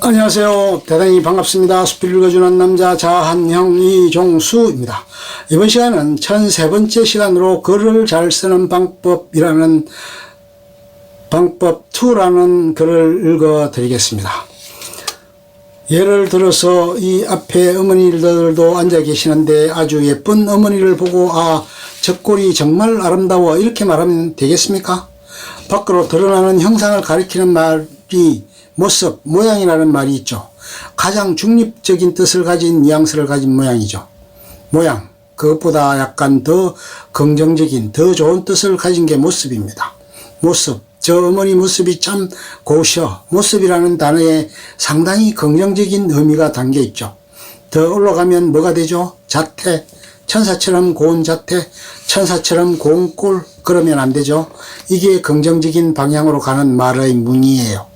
안녕하세요. 대단히 반갑습니다. 수필 읽어주는 남자 자한형 이종수입니다. 이번 시간은 1003번째 시간으로 글을 잘 쓰는 방법이라는 방법 2라는 글을 읽어드리겠습니다. 예를 들어서 이 앞에 어머니들도 앉아 계시는데 아주 예쁜 어머니를 보고 저 꼴이 정말 아름다워 이렇게 말하면 되겠습니까? 밖으로 드러나는 형상을 가리키는 말이 모습, 모양이라는 말이 있죠. 가장 중립적인 뜻을 가진 뉘앙스를 가진 모양이죠. 모양, 그것보다 약간 더 긍정적인, 더 좋은 뜻을 가진 게 모습입니다. 모습, 저 어머니 모습이 참 고우셔. 모습이라는 단어에 상당히 긍정적인 의미가 담겨 있죠. 더 올라가면 뭐가 되죠? 자태, 천사처럼 고운 자태, 천사처럼 고운 꼴, 그러면 안 되죠. 이게 긍정적인 방향으로 가는 말의 무늬예요.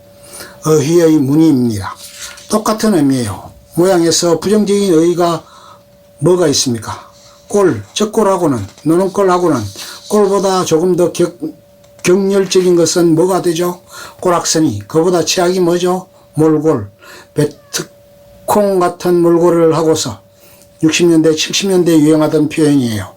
어휘의 무늬입니다. 똑같은 의미예요. 모양에서 부정적인 어휘가 뭐가 있습니까? 꼴, 저 꼴하고는, 노는 꼴하고는 꼴보다 조금 더 격렬적인 것은 뭐가 되죠? 꼬락서니, 그보다 최악이 뭐죠? 몰골, 베트콩 같은 몰골을 하고서 60년대, 70년대 유행하던 표현이에요.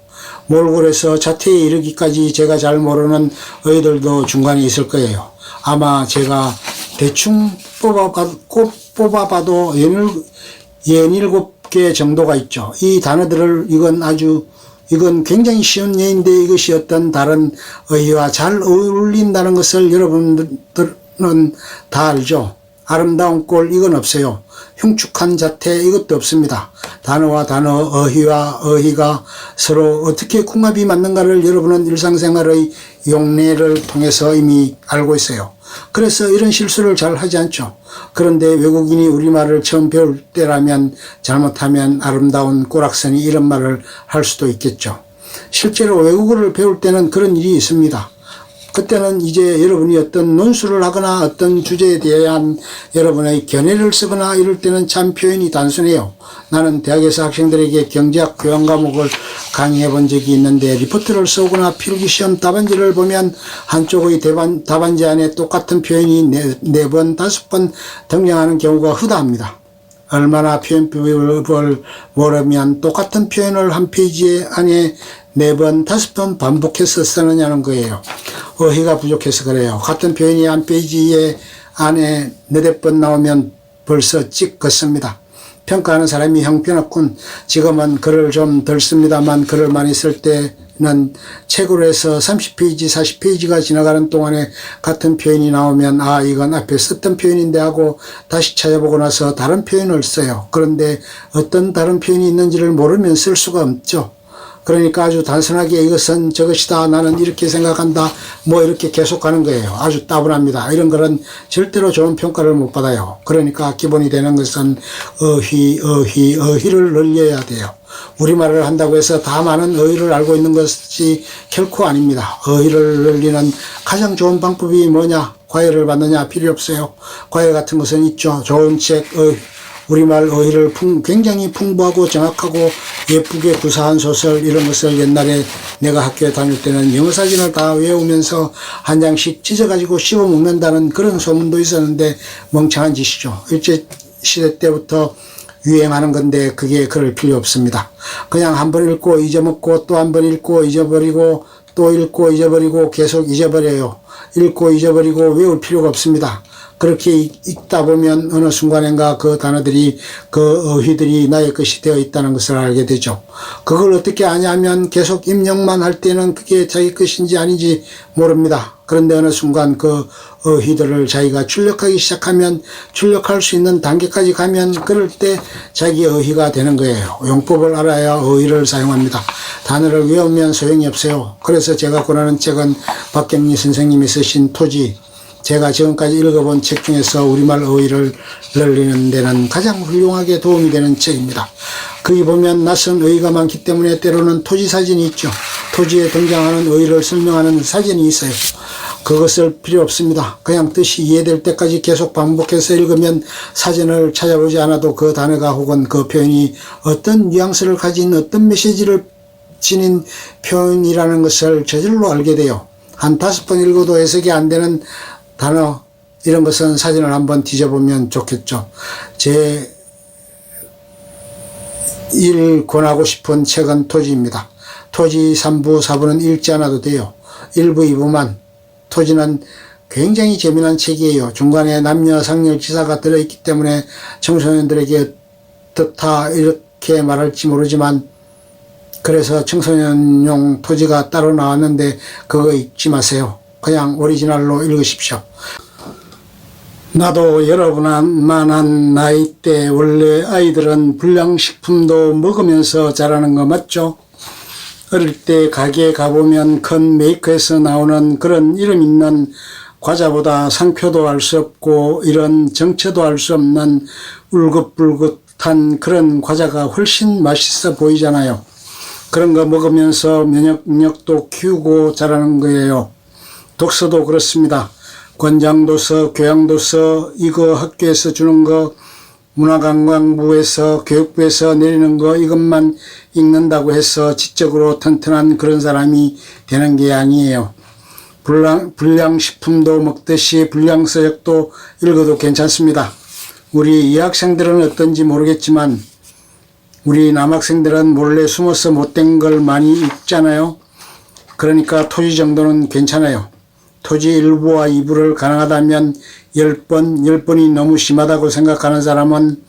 몰골에서 자태에 이르기까지 제가 잘 모르는 어휘들도 중간에 있을 거예요. 아마 제가 대충 뽑아봐도 17개 정도가 있죠. 이 단어들을 이건 굉장히 쉬운 예인데 이것이 어떤 다른 어휘와 잘 어울린다는 것을 여러분들은 다 알죠. 아름다운 꼴 이건 없어요. 흉측한 자태 이것도 없습니다. 단어와 단어, 어휘와 어휘가 서로 어떻게 궁합이 맞는가를 여러분은 일상생활의 용례를 통해서 이미 알고 있어요. 그래서 이런 실수를 잘 하지 않죠. 그런데 외국인이 우리말을 처음 배울 때라면 잘못하면 아름다운 꼬락서니 이런 말을 할 수도 있겠죠. 실제로 외국어를 배울 때는 그런 일이 있습니다. 그때는 이제 여러분이 어떤 논술을 하거나 어떤 주제에 대한 여러분의 견해를 쓰거나 이럴 때는 참 표현이 단순해요. 나는 대학에서 학생들에게 경제학 교양 과목을 강의해 본 적이 있는데 리포트를 써오거나 필기시험 답안지를 보면 한쪽의 답안지 안에 똑같은 표현이 4번, 5번 등장하는 경우가 흔합니다. 얼마나 표현법을 모르면 똑같은 표현을 한 페이지 안에 4번, 5번 반복해서 쓰느냐는 거예요. 어휘가 부족해서 그래요. 같은 표현이 한 페이지에 안에 4번 나오면 벌써 찍었습니다. 평가하는 사람이 형편없군. 지금은 글을 좀 덜 씁니다만 글을 많이 쓸 때는 책으로 해서 30페이지, 40페이지가 지나가는 동안에 같은 표현이 나오면 이건 앞에 썼던 표현인데 하고 다시 찾아보고 나서 다른 표현을 써요. 그런데 어떤 다른 표현이 있는지를 모르면 쓸 수가 없죠. 그러니까 아주 단순하게 이것은 저것이다. 나는 이렇게 생각한다. 이렇게 계속 가는 거예요. 아주 따분합니다. 이런 거는 절대로 좋은 평가를 못 받아요. 그러니까 기본이 되는 것은 어휘를 늘려야 돼요. 우리말을 한다고 해서 다 많은 어휘를 알고 있는 것이 결코 아닙니다. 어휘를 늘리는 가장 좋은 방법이 뭐냐? 과외를 받느냐? 필요 없어요. 과외 같은 것은 있죠. 좋은 책, 우리말 어휘를 굉장히 풍부하고 정확하고 예쁘게 구사한 소설 이런 것을 옛날에 내가 학교에 다닐 때는 영어 사전을 다 외우면서 한 장씩 찢어가지고 씹어 먹는다는 그런 소문도 있었는데 멍청한 짓이죠. 일제시대 때부터 유행하는 건데 그게 그럴 필요 없습니다. 그냥 한 번 읽고 잊어먹고 또 한 번 읽고 잊어버리고 또 읽고 잊어버리고 계속 잊어버려요. 읽고 잊어버리고 외울 필요가 없습니다. 그렇게 읽다 보면 어느 순간인가 그 단어들이, 그 어휘들이 나의 것이 되어 있다는 것을 알게 되죠. 그걸 어떻게 아냐면 계속 입력만 할 때는 그게 자기 것인지 아닌지 모릅니다. 그런데 어느 순간 그 어휘들을 자기가 출력하기 시작하면 출력할 수 있는 단계까지 가면 그럴 때 자기 어휘가 되는 거예요. 용법을 알아야 어휘를 사용합니다. 단어를 외우면 소용이 없어요. 그래서 제가 권하는 책은 박경리 선생님이 쓰신 토지, 제가 지금까지 읽어본 책 중에서 우리말 어휘를 늘리는 데는 가장 훌륭하게 도움이 되는 책입니다. 거기 보면 낯선 어휘가 많기 때문에 때로는 토지 사진이 있죠. 토지에 등장하는 어휘를 설명하는 사진이 있어요. 그것을 필요 없습니다. 그냥 뜻이 이해될 때까지 계속 반복해서 읽으면 사진을 찾아보지 않아도 그 단어가 혹은 그 표현이 어떤 뉘앙스를 가진 어떤 메시지를 지닌 표현이라는 것을 저절로 알게 돼요. 한 5번 읽어도 해석이 안 되는 단어, 이런 것은 사진을 한번 뒤져보면 좋겠죠. 제 1 권하고 싶은 책은 토지입니다. 토지 3부, 4부는 읽지 않아도 돼요. 1부, 2부만. 토지는 굉장히 재미난 책이에요. 중간에 남녀 상렬지사가 들어있기 때문에 청소년들에게 다 이렇게 말할지 모르지만, 그래서 청소년용 토지가 따로 나왔는데 그거 읽지 마세요. 그냥 오리지널로 읽으십시오. 나도 여러분만한 나이 때 원래 아이들은 불량식품도 먹으면서 자라는 거 맞죠? 어릴 때 가게에 가보면 큰 메이커에서 나오는 그런 이름 있는 과자보다 상표도 알 수 없고 이런 정체도 알 수 없는 울긋불긋한 그런 과자가 훨씬 맛있어 보이잖아요. 그런 거 먹으면서 면역력도 키우고 자라는 거예요. 독서도 그렇습니다. 권장도서, 교양도서, 이거 학교에서 주는 거, 문화관광부에서, 교육부에서 내리는 거, 이것만 읽는다고 해서 지적으로 튼튼한 그런 사람이 되는 게 아니에요. 불량식품도 먹듯이 불량서적도 읽어도 괜찮습니다. 우리 여학생들은 어떤지 모르겠지만, 우리 남학생들은 몰래 숨어서 못된 걸 많이 읽잖아요. 그러니까 토지 정도는 괜찮아요. 토지 1부와 2부를 가능하다면 10번, 10번이 너무 심하다고 생각하는 사람은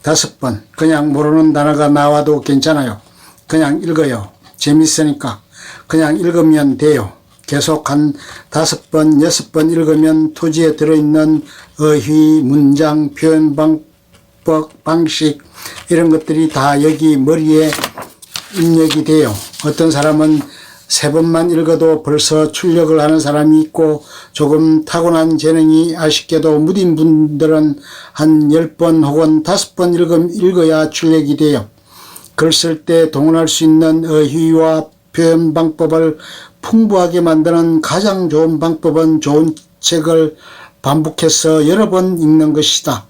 5번, 그냥 모르는 단어가 나와도 괜찮아요. 그냥 읽어요. 재밌으니까. 그냥 읽으면 돼요. 계속 한 5번, 6번 읽으면 토지에 들어있는 어휘, 문장, 표현 방법, 방식 이런 것들이 다 여기 머리에 입력이 돼요. 어떤 사람은 3번만 읽어도 벌써 출력을 하는 사람이 있고 조금 타고난 재능이 아쉽게도 무딘 분들은 한 10번 혹은 5번 읽어야 출력이 돼요. 글 쓸 때 동원할 수 있는 어휘와 표현 방법을 풍부하게 만드는 가장 좋은 방법은 좋은 책을 반복해서 여러 번 읽는 것이다.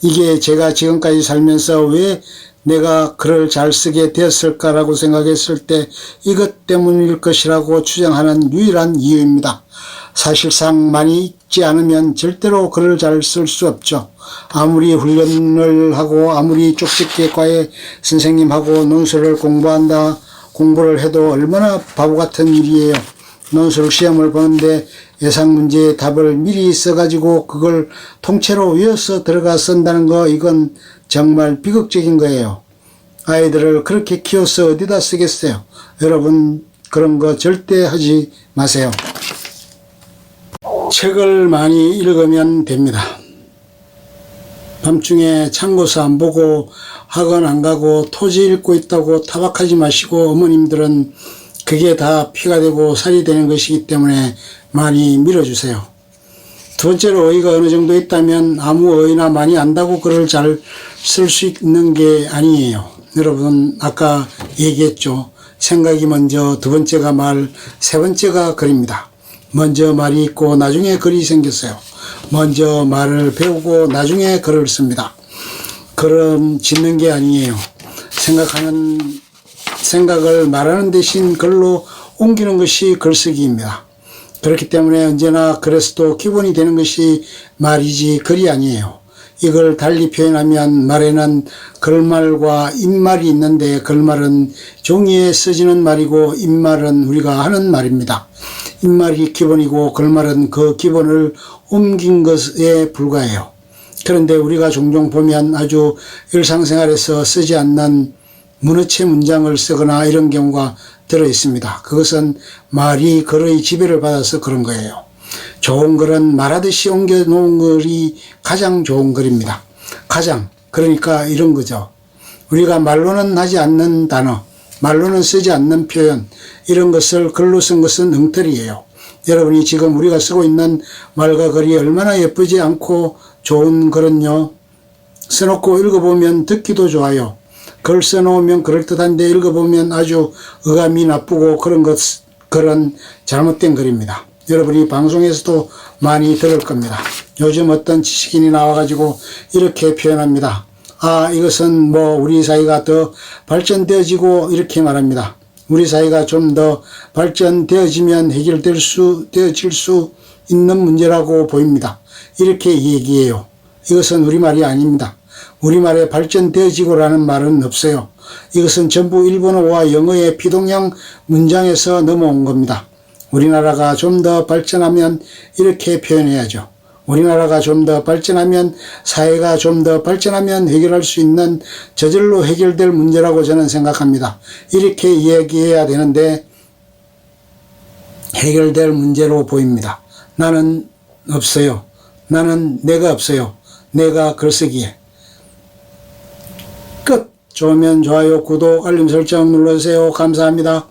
이게 제가 지금까지 살면서 왜 내가 글을 잘 쓰게 되었을까라고 생각했을 때 이것 때문일 것이라고 추정하는 유일한 이유입니다. 사실상 많이 읽지 않으면 절대로 글을 잘 쓸 수 없죠. 아무리 훈련을 하고 아무리 쪽집게 과외 선생님하고 논술을 공부를 해도 얼마나 바보 같은 일이에요. 논술 시험을 보는데 예상 문제의 답을 미리 써가지고 그걸 통째로 외워서 들어가 쓴다는 거, 이건 정말 비극적인 거예요. 아이들을 그렇게 키워서 어디다 쓰겠어요? 여러분 그런 거 절대 하지 마세요. 책을 많이 읽으면 됩니다. 밤중에 참고서 안 보고 학원 안 가고 토지 읽고 있다고 타박하지 마시고, 어머님들은 그게 다 피가 되고 살이 되는 것이기 때문에 많이 밀어주세요. 두 번째로, 어휘가 어느 정도 있다면 아무 어휘나 많이 안다고 글을 잘 쓸 수 있는 게 아니에요. 여러분 아까 얘기했죠. 생각이 먼저, 두 번째가 말, 세 번째가 글입니다. 먼저 말이 있고 나중에 글이 생겼어요. 먼저 말을 배우고 나중에 글을 씁니다. 글은 짓는 게 아니에요. 생각을 말하는 대신 글로 옮기는 것이 글쓰기입니다. 그렇기 때문에 언제나 글에서도 기본이 되는 것이 말이지 글이 아니에요. 이걸 달리 표현하면 말에는 글말과 입말이 있는데, 글말은 종이에 써지는 말이고 입말은 우리가 하는 말입니다. 입말이 기본이고 글말은 그 기본을 옮긴 것에 불과해요. 그런데 우리가 종종 보면 아주 일상생활에서 쓰지 않는 문어체 문장을 쓰거나 이런 경우가 들어 있습니다. 그것은 말이 글의 지배를 받아서 그런 거예요. 좋은 글은 말하듯이 옮겨놓은 글이 가장 좋은 글입니다. 가장. 그러니까 이런 거죠. 우리가 말로는 하지 않는 단어, 말로는 쓰지 않는 표현, 이런 것을 글로 쓴 것은 엉터리예요. 여러분이 지금 우리가 쓰고 있는 말과 글이 얼마나 예쁘지 않고 좋은 글은요, 써놓고 읽어보면 듣기도 좋아요. 글 써놓으면 그럴듯한데 읽어보면 아주 어감이 나쁘고 그런 잘못된 글입니다. 여러분이 방송에서도 많이 들을 겁니다. 요즘 어떤 지식인이 나와가지고 이렇게 표현합니다. 아, 이것은 우리 사회가 더 발전되어지고 이렇게 말합니다. 우리 사회가 좀 더 발전되어지면 되어질 수 있는 문제라고 보입니다. 이렇게 얘기해요. 이것은 우리말이 아닙니다. 우리말에 발전되어지고라는 말은 없어요. 이것은 전부 일본어와 영어의 피동형 문장에서 넘어온 겁니다. 우리나라가 좀 더 발전하면 이렇게 표현해야죠. 우리나라가 좀 더 발전하면, 사회가 좀 더 발전하면 해결할 수 있는, 저절로 해결될 문제라고 저는 생각합니다. 이렇게 이야기해야 되는데 해결될 문제로 보입니다. 나는 없어요. 나는 내가 없어요. 내가 글쓰기에. 끝. 좋으면 좋아요, 구독, 알림 설정 눌러주세요. 감사합니다.